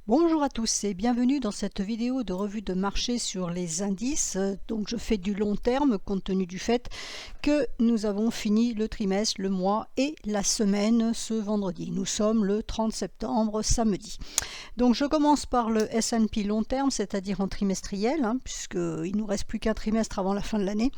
Bonjour à tous et bienvenue dans cette vidéo de revue de marché sur les indices. Donc je fais du long terme compte tenu du fait que nous avons fini le trimestre, le mois et la semaine ce vendredi. Nous sommes le 30 septembre, samedi. Donc je commence par le S&P long terme, c'est-à-dire en trimestriel, puisqu'il nous reste plus qu'un trimestre avant la fin de l'année.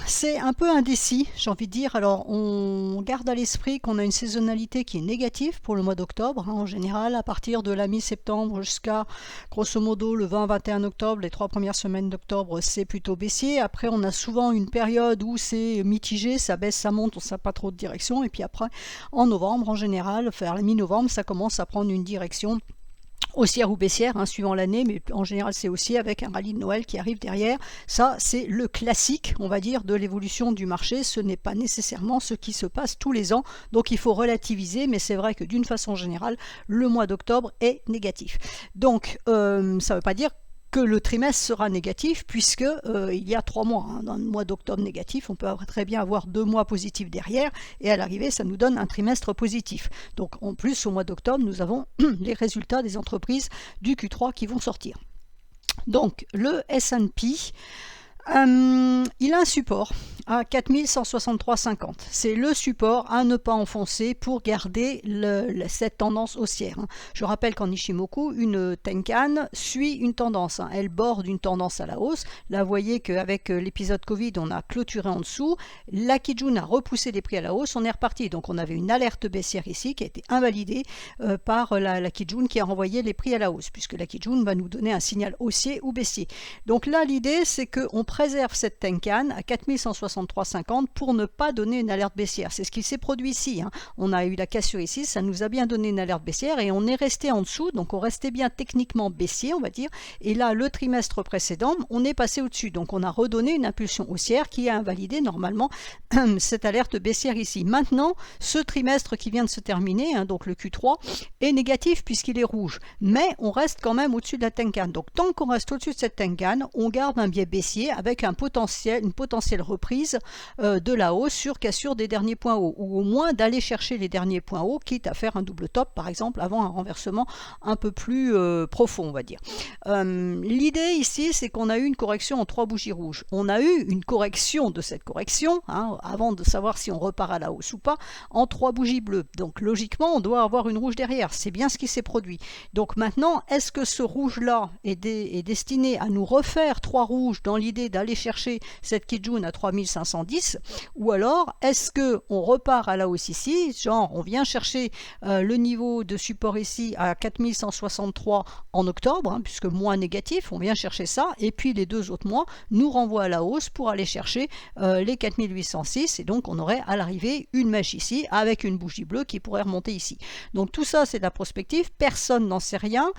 C'est un peu indécis, j'ai envie de dire. Alors, on garde à l'esprit qu'on a une saisonnalité qui est négative pour le mois d'octobre. En général, à partir de la mi-septembre jusqu'à, grosso modo, le 20-21 octobre, les 3 premières semaines d'octobre, c'est plutôt baissier. Après, on a souvent une période où c'est mitigé, ça baisse, ça monte, on ne sait pas trop de direction. Et puis après, en novembre, en général, vers la mi-novembre, ça commence à prendre une direction haussière ou baissière, suivant l'année, mais en général c'est haussier avec un rallye de Noël qui arrive derrière. Ça, c'est le classique, on va dire, de l'évolution du marché. Ce n'est pas nécessairement ce qui se passe tous les ans, donc il faut relativiser, mais c'est vrai que d'une façon générale, le mois d'octobre est négatif. Donc, ça ne veut pas dire que le trimestre sera négatif puisque il y a 3 mois. Dans le mois d'octobre négatif, on peut très bien avoir 2 mois positifs derrière et à l'arrivée, ça nous donne un trimestre positif. Donc en plus, au mois d'octobre, nous avons les résultats des entreprises du Q3 qui vont sortir. Donc le S&P, il a un support à 4163,50. C'est le support à ne pas enfoncer pour garder cette tendance haussière. Je rappelle qu'en Ishimoku, une Tenkan suit une tendance. Elle borde une tendance à la hausse. Là, vous voyez qu'avec l'épisode Covid, on a clôturé en dessous. La Kijun a repoussé les prix à la hausse. On est reparti. Donc, on avait une alerte baissière ici qui a été invalidée par la Kijun qui a renvoyé les prix à la hausse, puisque la Kijun va nous donner un signal haussier ou baissier. Donc là, l'idée, c'est qu'on préserve cette Tenkan à 4163,50 pour ne pas donner une alerte baissière. C'est ce qui s'est produit ici. On a eu la cassure ici, ça nous a bien donné une alerte baissière et on est resté en dessous, donc on restait bien techniquement baissier, on va dire. Et là, le trimestre précédent, on est passé au-dessus. Donc on a redonné une impulsion haussière qui a invalidé normalement cette alerte baissière ici. Maintenant, ce trimestre qui vient de se terminer, donc le Q3, est négatif puisqu'il est rouge. Mais on reste quand même au-dessus de la Tenkan. Donc tant qu'on reste au-dessus de cette Tenkan, on garde un biais baissier avec une potentielle reprise de la hausse sur cassure des derniers points hauts, ou au moins d'aller chercher les derniers points hauts, quitte à faire un double top par exemple avant un renversement un peu plus profond, on va dire. L'idée ici, c'est qu'on a eu une correction en 3 bougies rouges. On a eu une correction de cette correction, avant de savoir si on repart à la hausse ou pas, en 3 bougies bleues. Donc logiquement, on doit avoir une rouge derrière. C'est bien ce qui s'est produit. Donc maintenant, est-ce que ce rouge-là est destiné à nous refaire 3 rouges dans l'idée d'aller chercher cette Kijun à 3510, ou alors est-ce qu'on repart à la hausse ici, genre on vient chercher le niveau de support ici à 4163 en octobre, puisque mois négatif, on vient chercher ça, et puis les 2 autres mois nous renvoient à la hausse pour aller chercher les 4806, et donc on aurait à l'arrivée une mèche ici avec une bougie bleue qui pourrait remonter ici. Donc tout ça c'est de la prospective, personne n'en sait rien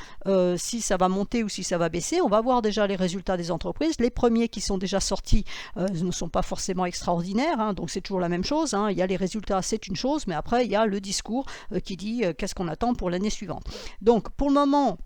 si ça va monter ou si ça va baisser. On va voir déjà les résultats des entreprises. Les premiers qui sont déjà sortis ne sont pas forcément extraordinaires, donc c'est toujours la même chose. Il y a les résultats, c'est une chose, mais après il y a le discours qui dit qu'est-ce qu'on attend pour l'année suivante. Donc pour le moment,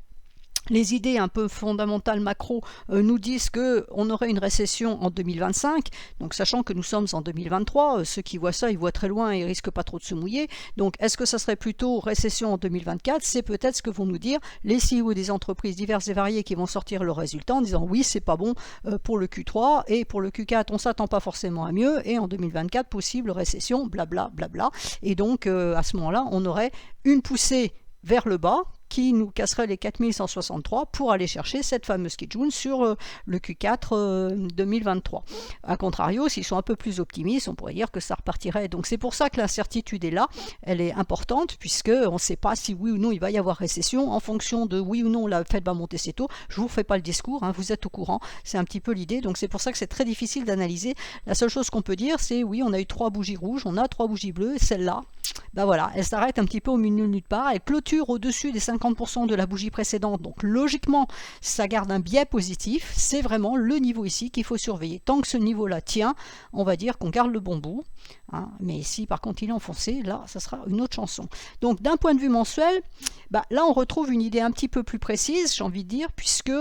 les idées un peu fondamentales macro nous disent qu'on aurait une récession en 2025, donc sachant que nous sommes en 2023, ceux qui voient ça, ils voient très loin et ils risquent pas trop de se mouiller. Donc est-ce que ça serait plutôt récession en 2024? C'est peut-être ce que vont nous dire les CEO des entreprises diverses et variées qui vont sortir leurs résultats en disant oui, c'est pas bon pour le Q3 et pour le Q4, on s'attend pas forcément à mieux et en 2024, possible récession, blabla, blabla. Et donc à ce moment-là, on aurait une poussée vers le bas qui nous casserait les 4163 pour aller chercher cette fameuse Kijun sur le Q4 2023. A contrario, s'ils sont un peu plus optimistes, on pourrait dire que ça repartirait. Donc c'est pour ça que l'incertitude est là, elle est importante, puisqu'on ne sait pas si oui ou non il va y avoir récession, en fonction de oui ou non la Fed va monter ses taux. Je ne vous fais pas le discours, vous êtes au courant, c'est un petit peu l'idée, donc c'est pour ça que c'est très difficile d'analyser. La seule chose qu'on peut dire, c'est oui, on a eu 3 bougies rouges, on a 3 bougies bleues, et celle-là, voilà, elle s'arrête un petit peu au milieu de nulle part, elle clôture au-dessus des 50% de la bougie précédente, donc logiquement ça garde un biais positif, c'est vraiment le niveau ici qu'il faut surveiller. Tant que ce niveau-là tient, on va dire qu'on garde le bon bout, mais si par contre il est enfoncé, là ça sera une autre chanson. Donc d'un point de vue mensuel, là on retrouve une idée un petit peu plus précise, j'ai envie de dire, puisque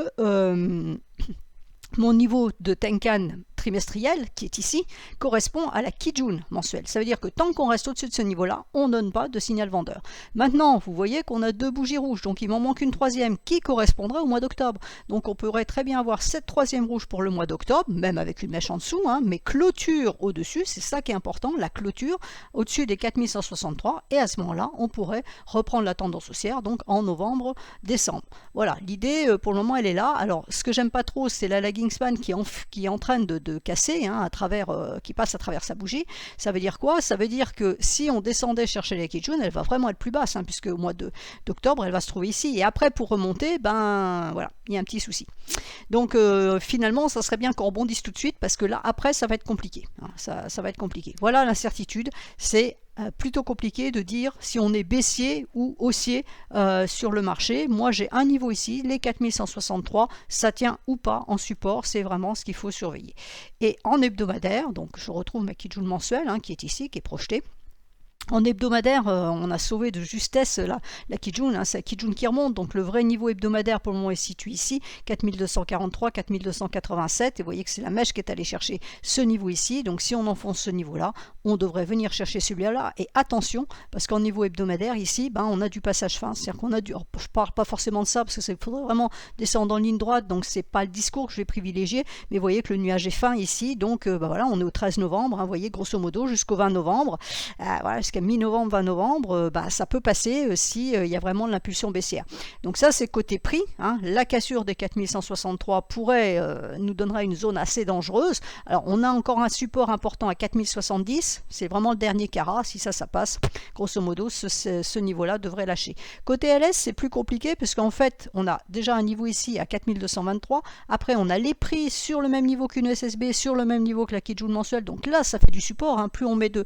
mon niveau de Tenkan trimestriel, qui est ici, correspond à la Kijun mensuelle. Ça veut dire que tant qu'on reste au-dessus de ce niveau-là, on ne donne pas de signal vendeur. Maintenant, vous voyez qu'on a 2 bougies rouges, donc il m'en manque une troisième qui correspondrait au mois d'octobre. Donc on pourrait très bien avoir cette troisième rouge pour le mois d'octobre, même avec une mèche en dessous, hein, mais clôture au-dessus, c'est ça qui est important, la clôture au-dessus des 4163, et à ce moment-là, on pourrait reprendre la tendance haussière, donc en novembre, décembre. Voilà, l'idée pour le moment elle est là. Alors ce que j'aime pas trop, c'est la lagging span qui est en train de casser, hein, à travers, qui passe à travers sa bougie. Ça veut dire quoi? Ça veut dire que si on descendait chercher la Kijun, elle va vraiment être plus basse, hein, puisque au mois d'octobre, elle va se trouver ici. Et après, pour remonter, ben voilà, il y a un petit souci. Donc finalement, ça serait bien qu'on rebondisse tout de suite, parce que là, après, ça va être compliqué. Hein, ça va être compliqué. Voilà l'incertitude, c'est plutôt compliqué de dire si on est baissier ou haussier sur le marché. Moi j'ai un niveau ici, les 4163, ça tient ou pas en support, c'est vraiment ce qu'il faut surveiller. Et en hebdomadaire, donc je retrouve ma Kijun mensuelle, hein, qui est ici, qui est projetée. En hebdomadaire, on a sauvé de justesse la Kijun, hein, c'est la Kijun qui remonte, donc le vrai niveau hebdomadaire pour le moment est situé ici, 4243, 4287, et vous voyez que c'est la mèche qui est allée chercher ce niveau ici, donc si on enfonce ce niveau-là, on devrait venir chercher celui-là, et attention, parce qu'en niveau hebdomadaire, ici, ben, on a du passage fin, c'est-à-dire qu'on a du, je parle pas forcément de ça, parce qu'il faudrait vraiment descendre en ligne droite, donc c'est pas le discours que je vais privilégier, mais vous voyez que le nuage est fin ici, donc ben voilà, on est au 13 novembre, hein, vous voyez, grosso modo, jusqu'au 20 novembre, voilà, jusqu'à mi-novembre, 20 novembre, bah, ça peut passer s'il y a vraiment de l'impulsion baissière. Donc ça, c'est côté prix. Hein. La cassure des 4163 pourrait nous donnerait une zone assez dangereuse. Alors, on a encore un support important à 4070. C'est vraiment le dernier carat. Si ça passe, grosso modo, ce niveau-là devrait lâcher. Côté LS, c'est plus compliqué parce qu'en fait, on a déjà un niveau ici à 4223. Après, on a les prix sur le même niveau qu'une SSB, sur le même niveau que la Kijun mensuelle. Donc là, ça fait du support. Hein. Plus on met de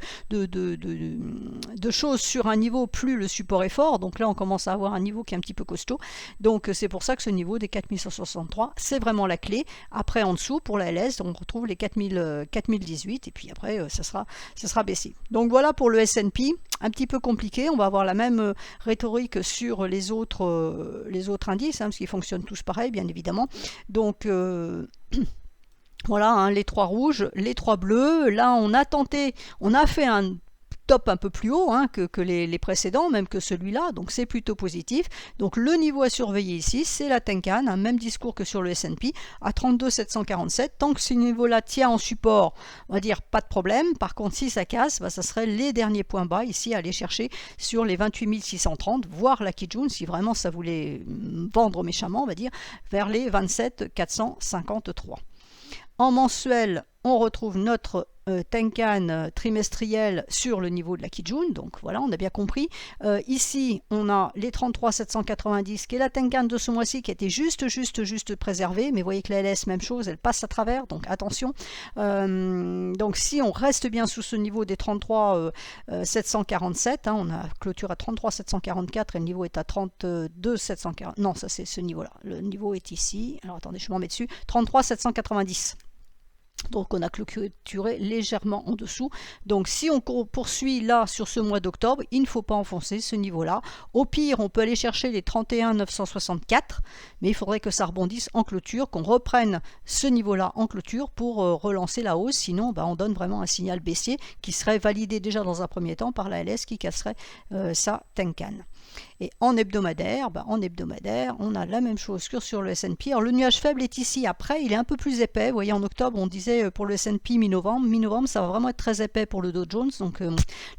choses sur un niveau, plus le support est fort. Donc là, on commence à avoir un niveau qui est un petit peu costaud. Donc c'est pour ça que ce niveau des 4163, c'est vraiment la clé. Après, en dessous, pour la LS, on retrouve les 4018 et puis après, ça sera baissé. Donc voilà pour le S&P. Un petit peu compliqué. On va avoir la même rhétorique sur les autres indices, hein, parce qu'ils fonctionnent tous pareil, bien évidemment. Donc voilà, hein, les 3 rouges, les 3 bleus. Là, on a fait un top un peu plus haut, hein, que les précédents, même que celui-là, donc c'est plutôt positif. Donc le niveau à surveiller ici, c'est la Tenkan, un même discours que sur le S&P, à 32 747. Tant que ce niveau-là tient en support, on va dire pas de problème. Par contre, si ça casse, bah, ça serait les derniers points bas ici à aller chercher sur les 28 630, voire la Kijun, si vraiment ça voulait vendre méchamment, on va dire, vers les 27 453. En mensuel, on retrouve notre Tenkan trimestriel sur le niveau de la Kijun, donc voilà, on a bien compris. Ici, on a les 33 790 qui est la Tenkan de ce mois-ci qui a été juste préservée, mais vous voyez que la LS, même chose, elle passe à travers, donc attention. Donc si on reste bien sous ce niveau des 33 747, hein, on a clôture à 33 744 et le niveau est à 32 740, non, ça c'est ce niveau-là, le niveau est ici, alors attendez, je m'en mets dessus, 33 790. Donc on a clôturé légèrement en dessous. Donc si on poursuit là sur ce mois d'octobre, il ne faut pas enfoncer ce niveau-là. Au pire, on peut aller chercher les 31 964, mais il faudrait que ça rebondisse en clôture, qu'on reprenne ce niveau-là en clôture pour relancer la hausse. Sinon, bah, on donne vraiment un signal baissier qui serait validé déjà dans un premier temps par la LS qui casserait sa Tenkan. Et en hebdomadaire, on a la même chose que sur le S&P. Alors le nuage faible est ici. Après, il est un peu plus épais. Vous voyez, en octobre, on disait pour le S&P mi-novembre. Mi-novembre, ça va vraiment être très épais pour le Dow Jones. Donc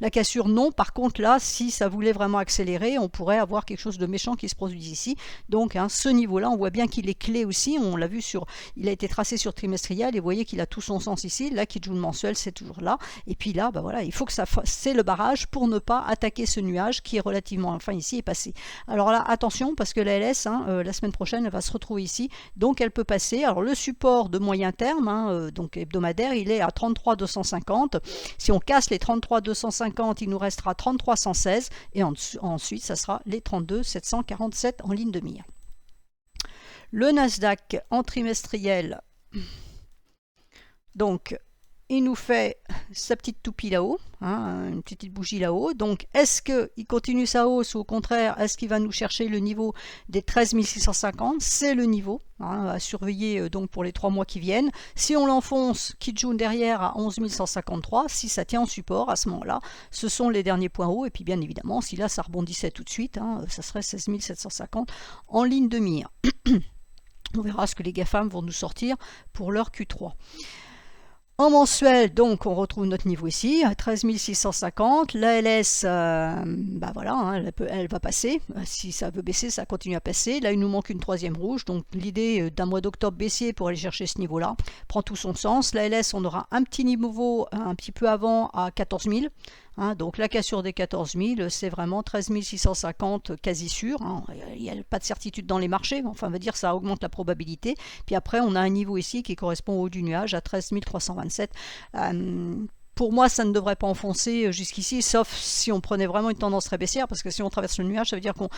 la cassure, non. Par contre, là, si ça voulait vraiment accélérer, on pourrait avoir quelque chose de méchant qui se produit ici. Donc ce niveau-là, on voit bien qu'il est clé aussi. On l'a vu il a été tracé sur trimestriel et vous voyez qu'il a tout son sens ici. Là, Kijun mensuel, c'est toujours là. Et puis là, bah voilà, il faut que c'est le barrage pour ne pas attaquer ce nuage qui est relativement fin ici et passer. Alors là, attention, parce que la LS, la semaine prochaine, elle va se retrouver ici, donc elle peut passer. Alors le support de moyen terme, donc hebdomadaire, il est à 33 250. Si on casse les 33 250, il nous restera 33 116, et ensuite, ça sera les 32 747 en ligne de mire. Le Nasdaq en trimestriel, donc il nous fait sa petite toupie là-haut, hein, une petite bougie là-haut. Donc, est-ce qu'il continue sa hausse ou au contraire, est-ce qu'il va nous chercher le niveau des 13 650? C'est le niveau à surveiller donc pour les 3 mois qui viennent. Si on l'enfonce, Kijun derrière à 11 153, si ça tient en support à ce moment-là, ce sont les derniers points hauts. Et puis bien évidemment, si là ça rebondissait tout de suite, hein, ça serait 16 750 en ligne de mire. On verra ce que les GAFAM vont nous sortir pour leur Q3. En mensuel, donc, on retrouve notre niveau ici, à 13 650. La LS, bah voilà, hein, elle va passer. Si ça veut baisser, ça continue à passer. Là, il nous manque une troisième rouge. Donc, l'idée d'un mois d'octobre baissier pour aller chercher ce niveau-là prend tout son sens. La LS, on aura un petit niveau un petit peu avant à 14 000. Hein, donc la cassure des 14 000, c'est vraiment 13 650 quasi sûr. Hein. Il n'y a pas de certitude dans les marchés, mais enfin, on va dire ça augmente la probabilité. Puis après, on a un niveau ici qui correspond au haut du nuage à 13 327. Pour moi, ça ne devrait pas enfoncer jusqu'ici, sauf si on prenait vraiment une tendance très baissière, parce que si on traverse le nuage, ça veut dire qu'on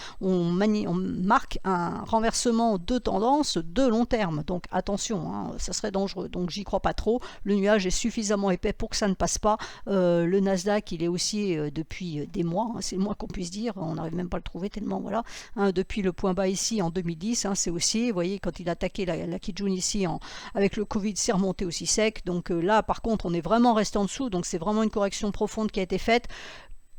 marque un renversement de tendance de long terme. Donc attention, hein, ça serait dangereux. Donc j'y crois pas trop. Le nuage est suffisamment épais pour que ça ne passe pas. Le Nasdaq, il est haussier depuis des mois, hein, c'est le moins qu'on puisse dire. On n'arrive même pas à le trouver tellement, voilà. Hein, depuis le point bas ici en 2010, hein, c'est haussier. Vous voyez, quand il a attaqué la Kijun ici, avec le Covid, c'est remonté aussi sec. Donc là, par contre, on est vraiment resté en dessous. Donc c'est vraiment une correction profonde qui a été faite.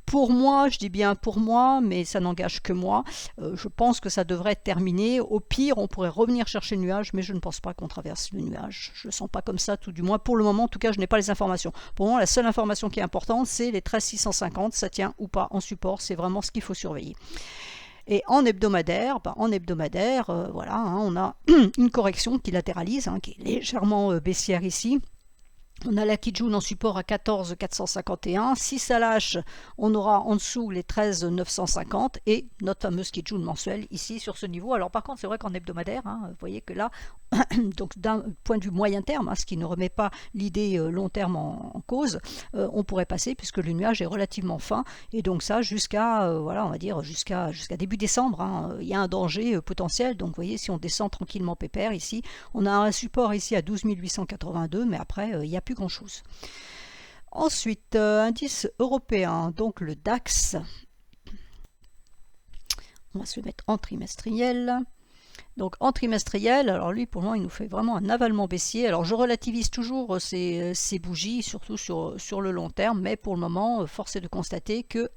Pour moi, je dis bien pour moi, mais ça n'engage que moi, je pense que ça devrait être terminé. Au pire, on pourrait revenir chercher le nuage, mais je ne pense pas qu'on traverse le nuage. Je ne le sens pas comme ça, tout du moins pour le moment. En tout cas, je n'ai pas les informations. Pour moi, la seule information qui est importante, c'est les 13 650, ça tient ou pas en support. C'est vraiment ce qu'il faut surveiller. Et en hebdomadaire, voilà, hein, on a une correction qui latéralise, hein, qui est légèrement baissière ici. On a la Kijun en support à 14 451. Si ça lâche, on aura en dessous les 13 950 et notre fameuse Kijun mensuelle ici sur ce niveau. Alors par contre, c'est vrai qu'en hebdomadaire, hein, vous voyez que là, donc d'un point de vue moyen terme, hein, ce qui ne remet pas l'idée long terme en cause, on pourrait passer puisque le nuage est relativement fin et donc ça jusqu'à voilà, on va dire jusqu'à début décembre, hein, il y a un danger potentiel. Donc vous voyez, si on descend tranquillement pépère ici, on a un support ici à 12 882, mais après il n'y a plus grand chose. Ensuite, indice européen, donc le DAX, on va se le mettre en trimestriel. Donc en trimestriel, alors lui pour moi il nous fait vraiment un avalement baissier. Alors je relativise toujours ces bougies, surtout sur le long terme, mais pour le moment, force est de constater que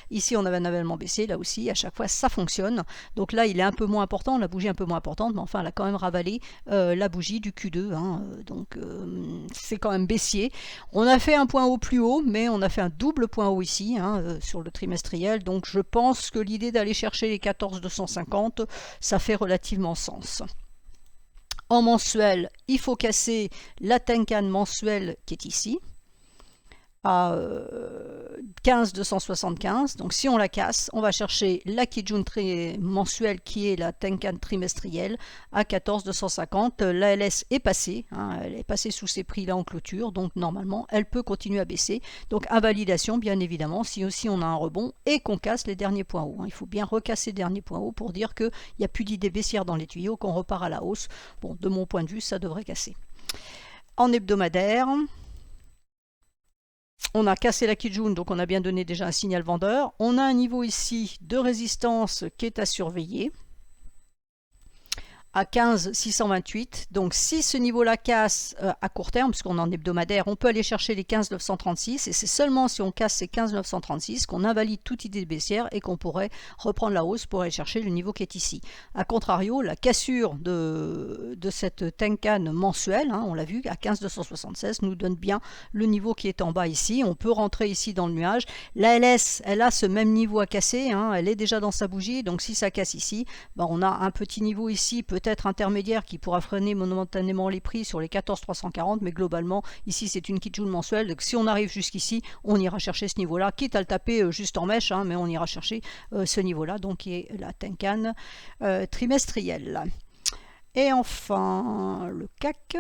ici on avait un avalement baissier, là aussi à chaque fois ça fonctionne. Donc là il est un peu moins important, la bougie est un peu moins importante, mais enfin elle a quand même ravalé la bougie du Q2, hein, donc c'est quand même baissier. On a fait un point haut plus haut, mais on a fait un double point haut ici, hein, sur le trimestriel, donc je pense que l'idée d'aller chercher les 14 250, ça fait relativement sens. En mensuel, il faut casser la Tenkan mensuelle qui est ici à 15 275. Donc si on la casse, on va chercher la Kijun mensuelle qui est la Tenkan trimestrielle à 14 250. La LS est passée, hein, elle est passée sous ces prix là en clôture, donc normalement elle peut continuer à baisser. Donc invalidation bien évidemment si aussi on a un rebond et qu'on casse les derniers points hauts, hein. Il faut bien recasser les derniers points hauts pour dire qu'il n'y a plus d'idée baissière dans les tuyaux, qu'on repart à la hausse. Bon, de mon point de vue, ça devrait casser. En hebdomadaire, on a cassé la Kijun, donc on a bien donné déjà un signal vendeur. On a un niveau ici de résistance qui est à surveiller à 15 628. Donc si ce niveau-là casse à court terme, puisqu'on est en hebdomadaire, on peut aller chercher les 15 936 et c'est seulement si on casse ces 15 936 qu'on invalide toute idée baissière et qu'on pourrait reprendre la hausse pour aller chercher le niveau qui est ici. A contrario, la cassure de cette Tenkan mensuelle, hein, on l'a vu, à 15 276 nous donne bien le niveau qui est en bas ici. On peut rentrer ici dans le nuage. La LS, elle a ce même niveau à casser, hein, elle est déjà dans sa bougie, donc si ça casse ici, ben on a un petit niveau ici, peut-être intermédiaire qui pourra freiner momentanément les prix sur les 14 340, mais globalement ici c'est une Kijun mensuelle, donc si on arrive jusqu'ici on ira chercher ce niveau là, quitte à le taper juste en mèche, hein, mais on ira chercher ce niveau là, donc qui est la Tenkan trimestrielle. Et enfin le CAC.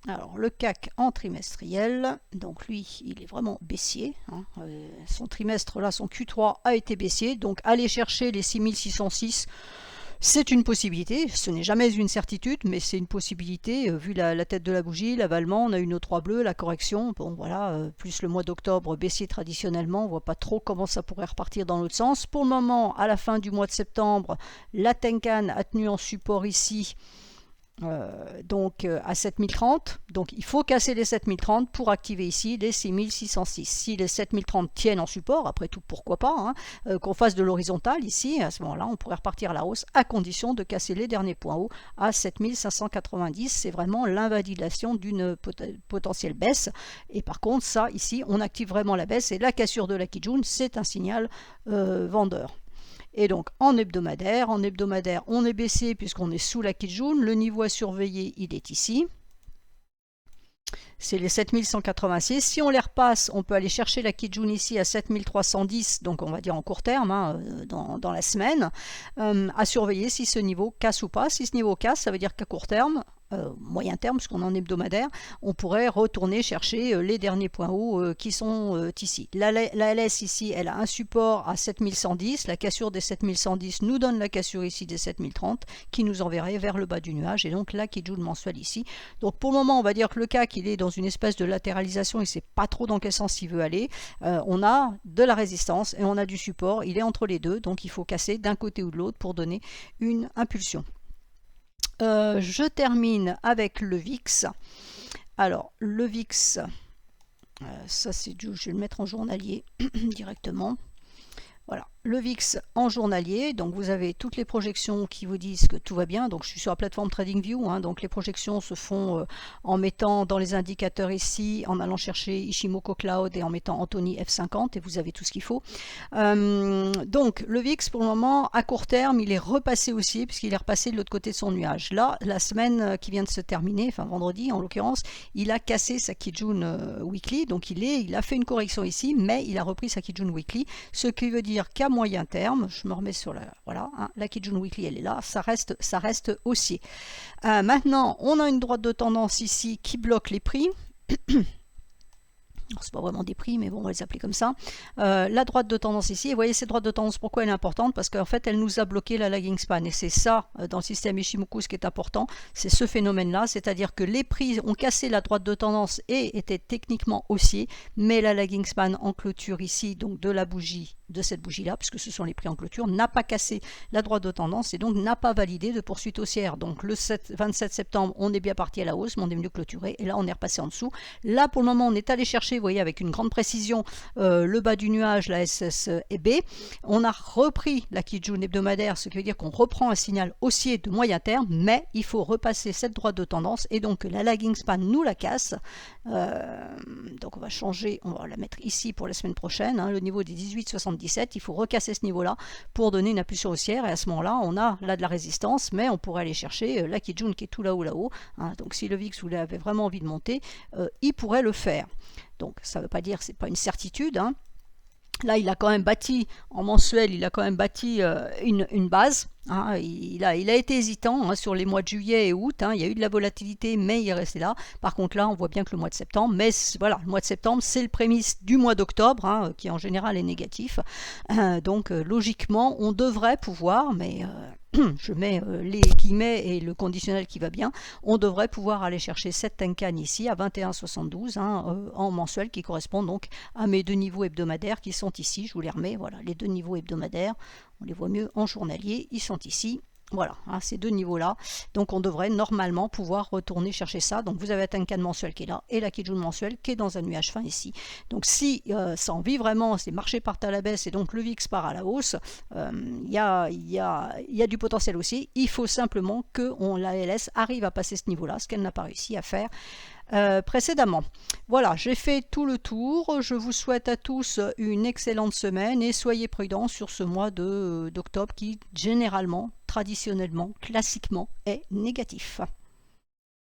Alors le CAC en trimestriel, donc lui il est vraiment baissier, hein. Son trimestre là, son Q3 a été baissier, donc aller chercher les 6606, C'est une possibilité, ce n'est jamais une certitude, mais c'est une possibilité. Vu la tête de la bougie, l'avalement, on a une O3 bleue, la correction, bon voilà, plus le mois d'octobre baissier traditionnellement, on ne voit pas trop comment ça pourrait repartir dans l'autre sens. Pour le moment, à la fin du mois de septembre, la Tenkan a tenu en support ici, donc à 7030, donc il faut casser les 7030 pour activer ici les 6606. Si les 7030 tiennent en support, après tout pourquoi pas, hein, qu'on fasse de l'horizontale ici, à ce moment-là on pourrait repartir à la hausse à condition de casser les derniers points hauts à 7590. C'est vraiment l'invalidation d'une potentielle baisse, et par contre ça ici on active vraiment la baisse, et la cassure de la Kijun c'est un signal vendeur. Et donc en hebdomadaire, on est baissé puisqu'on est sous la Kijun. Le niveau à surveiller, il est ici. C'est les 7186. Si on les repasse, on peut aller chercher la Kijun ici à 7310, donc on va dire en court terme, hein, dans la semaine, à surveiller si ce niveau casse ou pas. Si ce niveau casse, ça veut dire qu'à court terme, moyen terme, puisqu'on est en hebdomadaire, on pourrait retourner chercher les derniers points hauts qui sont ici. La LS ici, elle a un support à 7110, la cassure des 7110 nous donne la cassure ici des 7030, qui nous enverrait vers le bas du nuage, et donc là Kijun mensuel ici. Donc pour le moment, on va dire que le CAC, il est dans une espèce de latéralisation, il ne sait pas trop dans quel sens il veut aller. On a de la résistance et on a du support, il est entre les deux, donc il faut casser d'un côté ou de l'autre pour donner une impulsion. Je termine avec le VIX. Alors, le VIX, ça c'est je vais le mettre en journalier directement. Voilà, le VIX en journalier, donc vous avez toutes les projections qui vous disent que tout va bien. Donc je suis sur la plateforme TradingView, hein, donc les projections se font en mettant dans les indicateurs ici, en allant chercher Ishimoku Cloud et en mettant Anthony F50, et vous avez tout ce qu'il faut. Donc le VIX pour le moment, à court terme, il est repassé haussier puisqu'il est repassé de l'autre côté de son nuage. Là, la semaine qui vient de se terminer, enfin vendredi en l'occurrence, il a cassé sa Kijun Weekly, donc il a fait une correction ici, mais il a repris sa Kijun Weekly, ce qui veut dire qu'à moyen terme, je me remets sur la, voilà, hein, la Kijun Weekly elle est là, ça reste haussier. Maintenant, on a une droite de tendance ici qui bloque les prix. C'est pas vraiment des prix, mais bon, on va les appeler comme ça. La droite de tendance ici, et vous voyez cette droite de tendance, pourquoi elle est importante? Parce qu'en fait, elle nous a bloqué la lagging span, et c'est ça, dans le système Ishimoku, ce qui est important, c'est ce phénomène-là, c'est-à-dire que les prix ont cassé la droite de tendance et étaient techniquement haussiers, mais la lagging span en clôture ici, donc de la bougie, de cette bougie-là, puisque ce sont les prix en clôture, n'a pas cassé la droite de tendance, et donc n'a pas validé de poursuite haussière. Donc le 27 septembre, on est bien parti à la hausse, mais on est venu clôturer, et là, on est repassé en dessous. Là, pour le moment, on est allé chercher, vous voyez, avec une grande précision, le bas du nuage, la SSB. On a repris la Kijun hebdomadaire, ce qui veut dire qu'on reprend un signal haussier de moyen terme, mais il faut repasser cette droite de tendance, et donc la lagging span nous la casse. Donc on va changer, on va la mettre ici pour la semaine prochaine, hein, le niveau des 18,77, il faut recasser ce niveau-là pour donner une impulsion haussière, et à ce moment-là, on a là de la résistance, mais on pourrait aller chercher la Kijun qui est tout là-haut, hein. Donc si le VIX vous avait vraiment envie de monter, il pourrait le faire. Donc ça ne veut pas dire, c'est pas une certitude, hein. Là, il a quand même bâti, en mensuel, il a quand même bâti une base. Hein, il a été hésitant hein, sur les mois de juillet et août. Hein, il y a eu de la volatilité, mais il est resté là. Par contre, là, on voit bien que le mois de septembre, mais voilà, le mois de septembre, c'est le prémisse du mois d'octobre, hein, qui en général est négatif. Donc, logiquement, on devrait pouvoir, mais je mets les guillemets et le conditionnel qui va bien, on devrait pouvoir aller chercher cette Tenkan ici à 21,72 hein, en mensuel, qui correspond donc à mes deux niveaux hebdomadaires qui sont ici. Je vous les remets, voilà, les deux niveaux hebdomadaires, on les voit mieux en journalier, ils sont ici. Voilà, hein, ces deux niveaux-là. Donc on devrait normalement pouvoir retourner chercher ça. Donc vous avez la Tenkan mensuelle qui est là et la Kijun mensuelle qui est dans un nuage fin ici. Donc si ça en vit vraiment, ces marchés partent à la baisse et donc le VIX part à la hausse, il y a du potentiel aussi. Il faut simplement que la LS arrive à passer ce niveau-là, ce qu'elle n'a pas réussi à faire précédemment. Voilà, j'ai fait tout le tour. Je vous souhaite à tous une excellente semaine et soyez prudents sur ce mois d'octobre qui généralement, traditionnellement, classiquement est négatif.